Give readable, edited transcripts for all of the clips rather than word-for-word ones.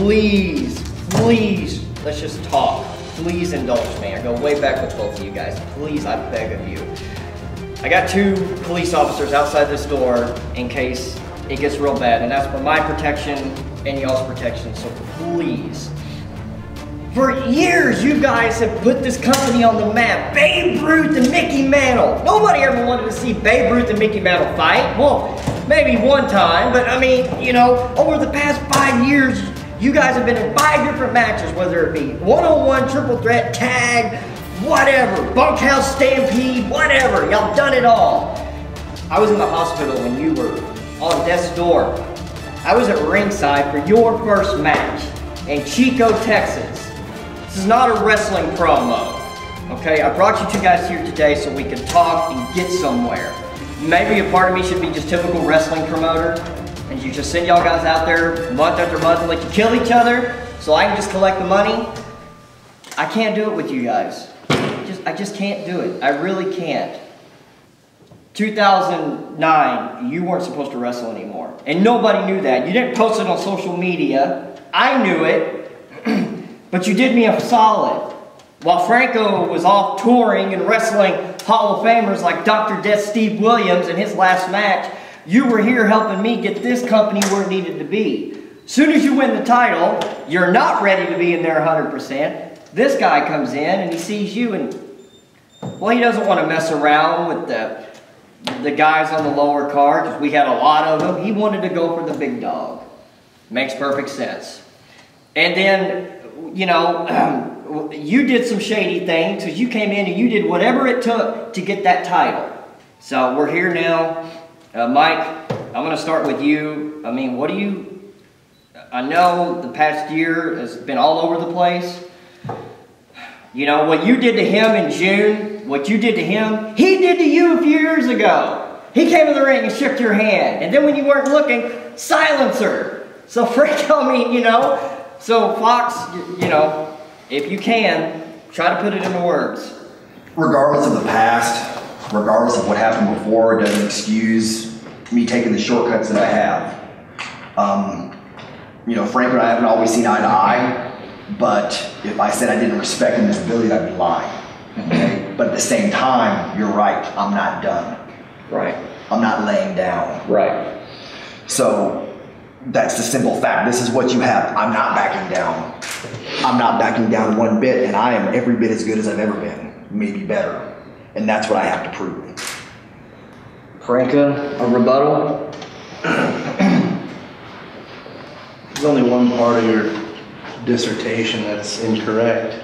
please, let's just talk. Please indulge me. I go way back with both of you guys. Please, I beg of you. I got 2 police officers outside this door in case it gets real bad, and that's for my protection and y'all's protection, so please. For years, you guys have put this company on the map. Babe Ruth and Mickey Mantle. Nobody ever wanted to see Babe Ruth and Mickey Mantle fight. Well, maybe one time, but I mean, you know, over the past 5 years, you guys have been in 5 different matches, whether it be one-on-one, triple threat, tag, whatever, bunkhouse stampede, whatever. Y'all done it all. I was in the hospital when you were on death's door. I was at ringside for your first match in Chico, Texas. This is not a wrestling promo, okay? I brought you 2 guys here today so we can talk and get somewhere. Maybe a part of me should be just typical wrestling promoter, and you just send y'all guys out there month after month and let you kill each other so I can just collect the money. I can't do it with you guys. I just can't do it. I really can't. 2009, you weren't supposed to wrestle anymore. And nobody knew that. You didn't post it on social media. I knew it. But you did me a solid. While Franco was off touring and wrestling Hall of Famers like Dr. Death Steve Williams in his last match, you were here helping me get this company where it needed to be. Soon as you win the title, you're not ready to be in there 100%. This guy comes in and he sees you and, well, he doesn't want to mess around with the guys on the lower card, because we had a lot of them. He wanted to go for the big dog. Makes perfect sense. And then, you know, you did some shady things because you came in and you did whatever it took to get that title. So we're here now. Mike, I'm going to start with you. I mean, what do you... I know the past year has been all over the place. You know, what you did to him in June, what you did to him, he did to you a few years ago. He came in the ring and shook your hand. And then when you weren't looking, silencer. So Franco, I mean, you know, so Fox, you know, if you can, try to put it into words. Regardless of the past, regardless of what happened before, it doesn't excuse me taking the shortcuts that I have. You know, Franco and I haven't always seen eye to eye. But if I said I didn't respect him and his ability, I'd be lying. Okay? But at the same time, you're right. I'm not done. Right. I'm not laying down. Right. So that's the simple fact. This is what you have. I'm not backing down. I'm not backing down one bit, and I am every bit as good as I've ever been. Maybe better. And that's what I have to prove. Franco, a rebuttal? There's only one part of your dissertation that's incorrect,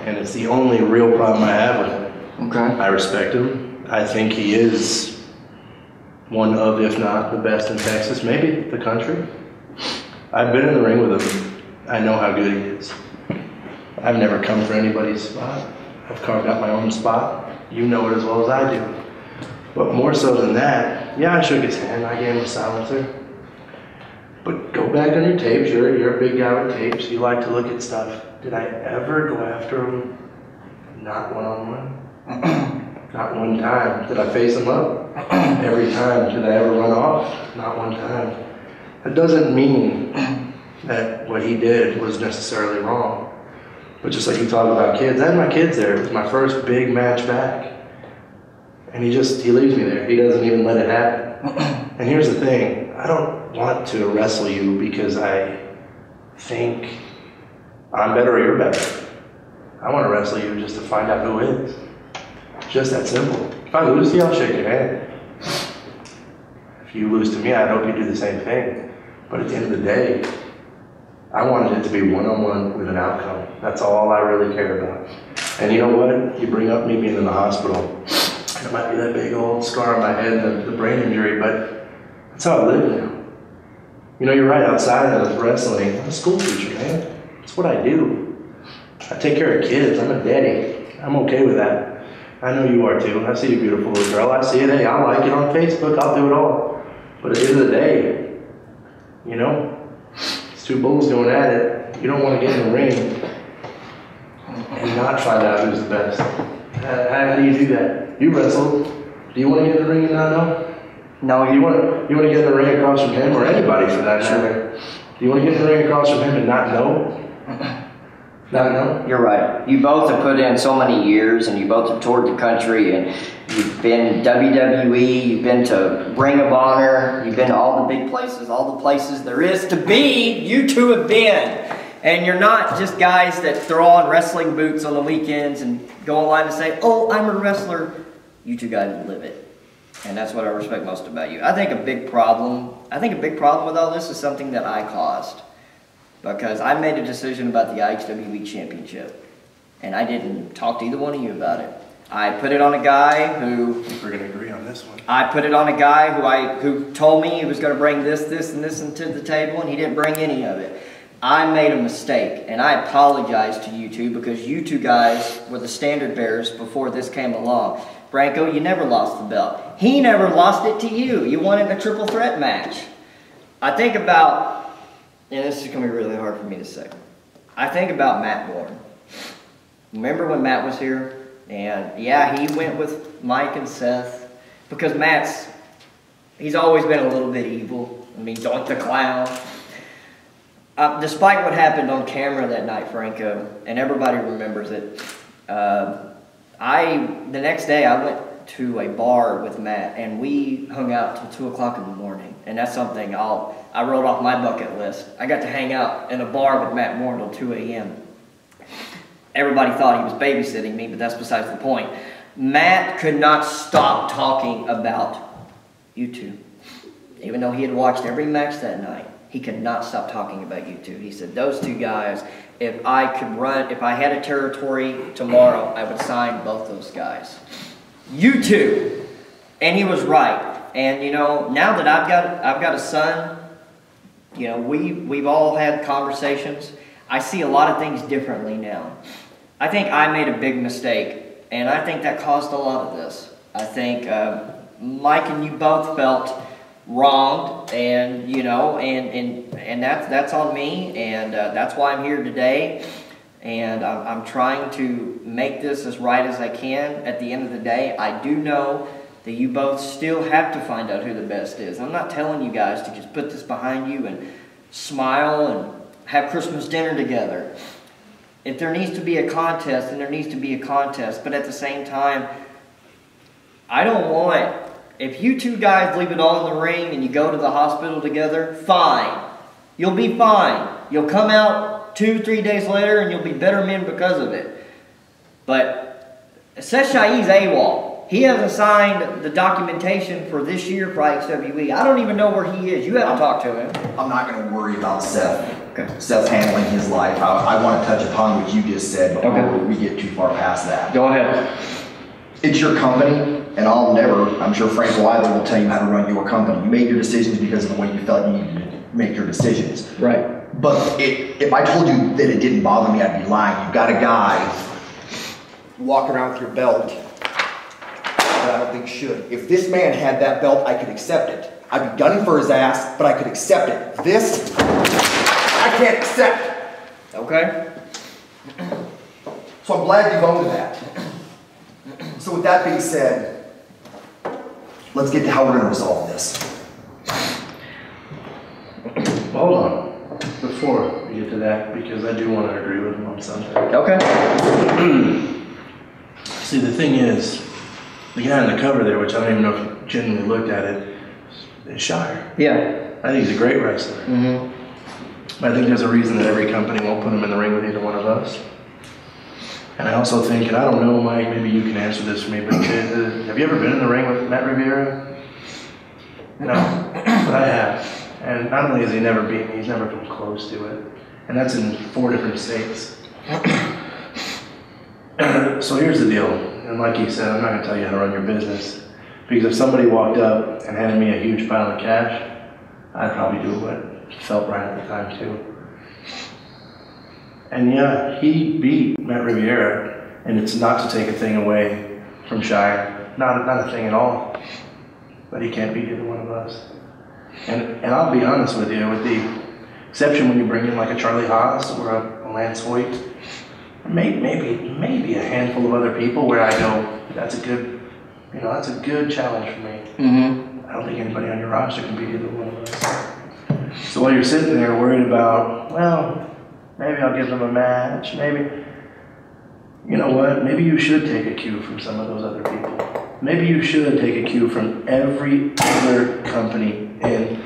and it's the only real problem I have with it. Okay. I respect him. I think he is one of, if not the best in Texas, maybe the country. I've been in the ring with him. I know how good he is. I've never come for anybody's spot. I've carved out my own spot. You know it as well as I do. But more so than that, yeah, I shook his hand. I gave him a silencer. But go back on your tapes. You're a big guy with tapes. You like to look at stuff. Did I ever go after him? Not one-on-one. Not one time. Did I face him up? Every time. Did I ever run off? Not one time. That doesn't mean that what he did was necessarily wrong. But just like you talk about kids, I had my kids there. It was my first big match back. And he leaves me there. He doesn't even let it happen. And here's the thing. I don't want to wrestle you because I think I'm better or you're better. I want to wrestle you just to find out who is. Just that simple. If I lose to you, I'll shake your hand. If you lose to me, I hope you do the same thing. But at the end of the day, I wanted it to be one-on-one with an outcome. That's all I really care about. And you know what? You bring up me being in the hospital. It might be that big old scar on my head, the brain injury, but that's how I live now. You know, you're right, outside of wrestling, I'm a school teacher, man. That's what I do. I take care of kids. I'm a daddy. I'm okay with that. I know you are too. I see a beautiful little girl. I see it. Hey, I like it on Facebook. I'll do it all. But at the end of the day, you know, it's two bulls going at it. You don't want to get in the ring and not find out who's the best. How do you do that? You wrestled. Do you want to get in the ring and not know? No. You want to get in the ring across from him or anybody for that matter. Do you want to get in the ring across from him and not know? Not know? You're right. You both have put in so many years, and you both have toured the country, and you've been WWE, you've been to Ring of Honor, you've been to all the big places, all the places there is to be, you two have been. And you're not just guys that throw on wrestling boots on the weekends and go online and say, oh, I'm a wrestler. You two guys live it. And that's what I respect most about you. I think a big problem with all this is something that I caused. Because I made a decision about the IHWE Championship. And I didn't talk to either one of you about it. I put it on a guy who... I think we're going to agree on this one. I put it on a guy who told me he was going to bring this, and this to the table, and he didn't bring any of it. I made a mistake, and I apologize to you two because you two guys were the standard bearers before this came along. Franco, you never lost the belt. He never lost it to you. You won it in a triple threat match. I think about, and this is going to be really hard for me to say, I think about Matt Bourne. Remember when Matt was here? And yeah, he went with Mike and Seth because he's always been a little bit evil. I mean, Doink the Clown. Despite what happened on camera that night, Franco, and everybody remembers it, the next day I went to a bar with Matt, and we hung out till 2 o'clock in the morning. And that's something I wrote off my bucket list. I got to hang out in a bar with Matt Moore until 2 a.m. Everybody thought he was babysitting me, but that's besides the point. Matt could not stop talking about you two. Even though he had watched every match that night, he could not stop talking about you two. He said, those two guys, if I had a territory tomorrow, I would sign both those guys. You two. And he was right. And you know, now that I've got a son, you know, we've all had conversations. I see a lot of things differently now. I think I made a big mistake, and I think that caused a lot of this. I think Mike and you both felt wronged, and you know, and that's on me, and that's why I'm here today. And I'm trying to make this as right as I can. At the end of the day, I do know that you both still have to find out who the best is. I'm not telling you guys to just put this behind you and smile and have Christmas dinner together. If there needs to be a contest, then there needs to be a contest. But at the same time, I don't want, if you two guys leave it all in the ring and you go to the hospital together, fine. You'll be fine. You'll come out 2-3 days later and you'll be better men because of it. But Seth Shai's AWOL. He hasn't signed the documentation for this year for IHWE. I don't even know where he is. You haven't talked to him. I'm not going to worry about Seth. Okay. Seth's handling his life. I want to touch upon what you just said before we get too far past that. Go ahead. It's your company, and I'm sure Franco either will tell you how to run your company. You made your decisions because of the way you felt you needed to make your decisions. Right. But if I told you that it didn't bother me, I'd be lying. You've got a guy walking around with your belt that I don't think should. If this man had that belt, I could accept it. I'd be gunning for his ass, but I could accept it. This, I can't accept. Okay. So I'm glad you've owned that. So with that being said, let's get to how we're going to resolve this. Hold on, before we get to that, because I do want to agree with him on something. Okay. See, the thing is, the guy on the cover there, which I don't even know if you genuinely looked at it, is Shire. Yeah. I think he's a great wrestler. Mm-hmm. But I think there's a reason that every company won't put him in the ring with either one of us. And I also think, and I don't know, Mike, maybe you can answer this for me, but have you ever been in the ring with Matt Riviera? No, but I have. And not only has he never beaten me, he's never come close to it. And that's in 4 different states. So here's the deal. And like you said, I'm not going to tell you how to run your business. Because if somebody walked up and handed me a huge pile of cash, I'd probably do what felt right at the time too. And yeah, he beat Matt Riviera, and it's not to take a thing away from Shire. Not a thing at all. But he can't beat either one of us. And I'll be honest with you, with the exception when you bring in like a Charlie Haas or a Lance Hoyt, maybe a handful of other people where I go, that's a good challenge for me. Mm-hmm. I don't think anybody on your roster can beat either one of us. So while you're sitting there worried about, well, maybe I'll give them a match, maybe, you know what, maybe you should take a cue from some of those other people. Maybe you should take a cue from every other company in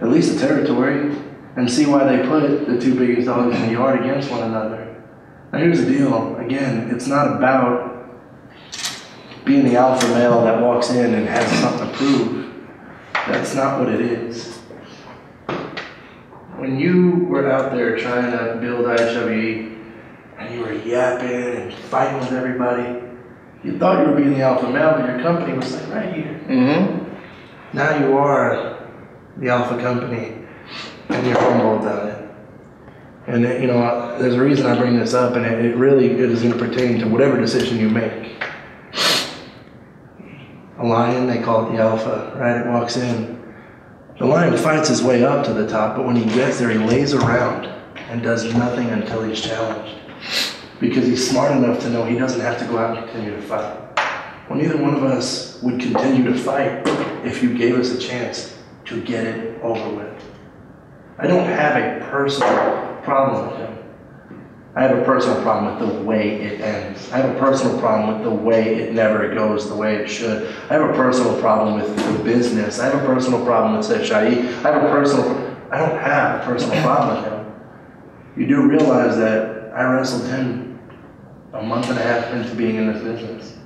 at least the territory and see why they put the two biggest dogs in the yard against one another. Now here's the deal, again, it's not about being the alpha male that walks in and has something to prove. That's not what it is. When you were out there trying to build IHWE and you were yapping and fighting with everybody, you thought you were being the alpha male, but your company was like right here. Mm-hmm. Now you are the alpha company and you're humbled on it. And you know, there's a reason I bring this up, and it really is going to pertain to whatever decision you make. A lion, they call it the alpha, right? It walks in. The lion fights his way up to the top, but when he gets there, he lays around and does nothing until he's challenged. Because he's smart enough to know he doesn't have to go out and continue to fight. Well, neither one of us would continue to fight if you gave us a chance to get it over with. I don't have a personal problem with him. I have a personal problem with the way it ends. I have a personal problem with the way it never goes the way it should. I have a personal problem with the business. I have a personal problem with Shai. I don't have a personal problem with him. You do realize that I wrestled him a month and a half into being in this business.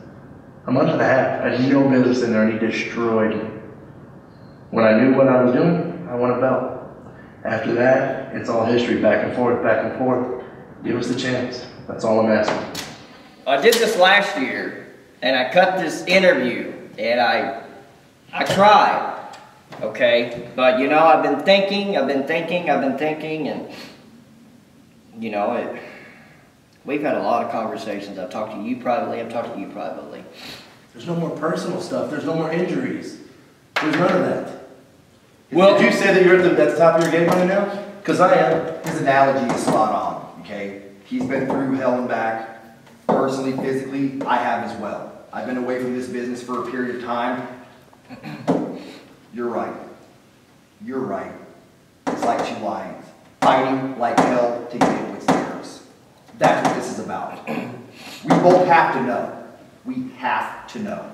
A month and a half. I had no business in there, and he destroyed me. When I knew what I was doing, I won a belt. After that, it's all history, back and forth, back and forth. Give us the chance. That's all I'm asking. I did this last year, and I cut this interview, and I tried, okay? But, you know, I've been thinking, and, you know, we've had a lot of conversations. I've talked to you privately, There's no more personal stuff. There's no more injuries. There's none of that. Well, did you say that you're at the top of your game right now? Because I am. His analogy is spot on, okay? He's been through hell and back, personally, physically. I have as well. I've been away from this business for a period of time. You're right. You're right. It's like two lions, fighting like hell to get what's theirs. That's what this is about. We both have to know. We have to know.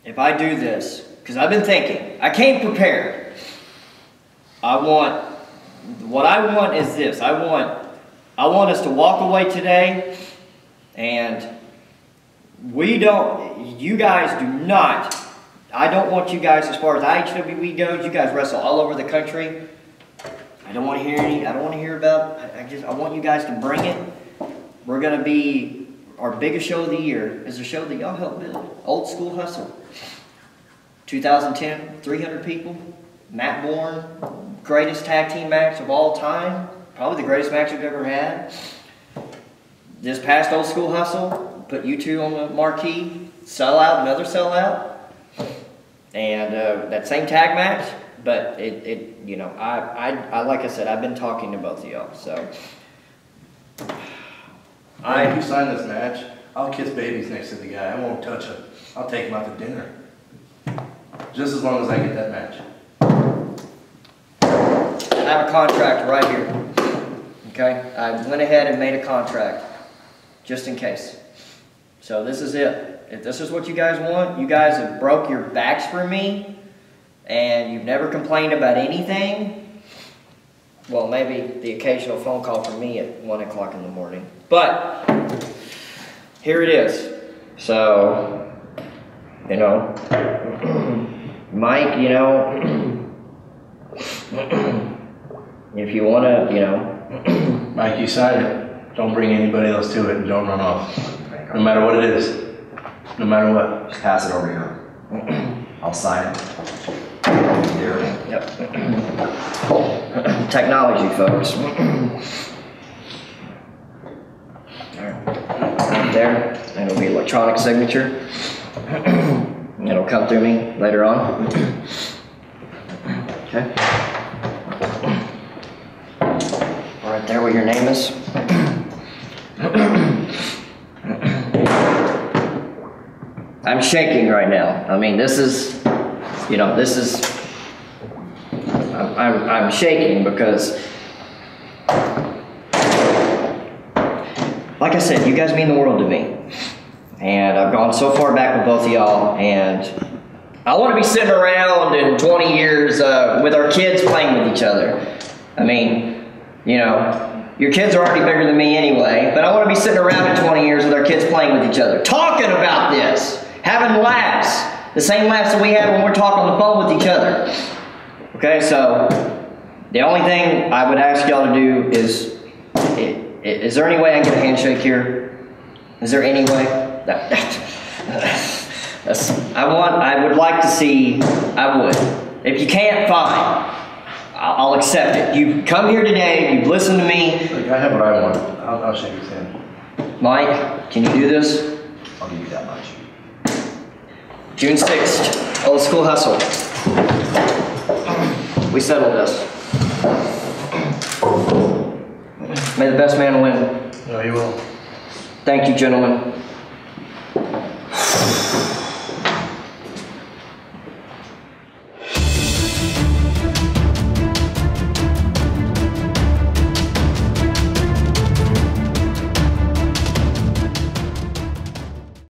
if I do this, because I've been thinking, I came prepared. What I want is this. I want us to walk away today, and you guys do not, I don't want you guys, as far as IHWE goes, you guys wrestle all over the country. I don't want to hear about, I want you guys to bring it. We're going to be, our biggest show of the year is a show that y'all helped build, Old School Hustle. 2010, 300 people, Matt Bourne, greatest tag team match of all time, probably the greatest match we've ever had. This past Old School Hustle, put you two on the marquee, sellout, another sellout, and that same tag match, but you know, I like I said, I've been talking to both of y'all, so. If you sign this match, I'll kiss babies next to the guy. I won't touch him. I'll take him out to dinner. Just as long as I get that match. I have a contract right here. Okay? I went ahead and made a contract just in case. So this is it. If this is what you guys want, you guys have broke your backs for me, and you've never complained about anything. Well, maybe the occasional phone call from me at 1 o'clock in the morning. But here it is. So, you know, Mike, you know, if you want to, you know. Mike, you sign it. Don't bring anybody else to it, and don't run off. No matter what it is. No matter what. Just pass it over here. I'll sign it. Here. Yep. Technology, folks. Right there, and it'll be electronic signature. It'll come through me later on. Okay. Right there where your name is. I'm shaking right now. I mean, this is, you know, this is I'm shaking because, like I said, you guys mean the world to me. And I've gone so far back with both of y'all, and I want to be sitting around in 20 years with our kids playing with each other. I mean, you know, your kids are already bigger than me anyway, but I want to be sitting around in 20 years with our kids playing with each other, talking about this, having laughs, the same laughs that we had when we're talking on the phone with each other. Okay, so the only thing I would ask y'all to do is there any way I can get a handshake here? Is there any way? I would like to see, I would. If you can't, fine. I'll accept it. You've come here today, you've listened to me. Look, I have what I want. I'll shake his hand. Mike, can you do this? I'll give you that much. June 6th, Old School Hustle. We settled this. May the best man win. No, he will. Thank you, gentlemen.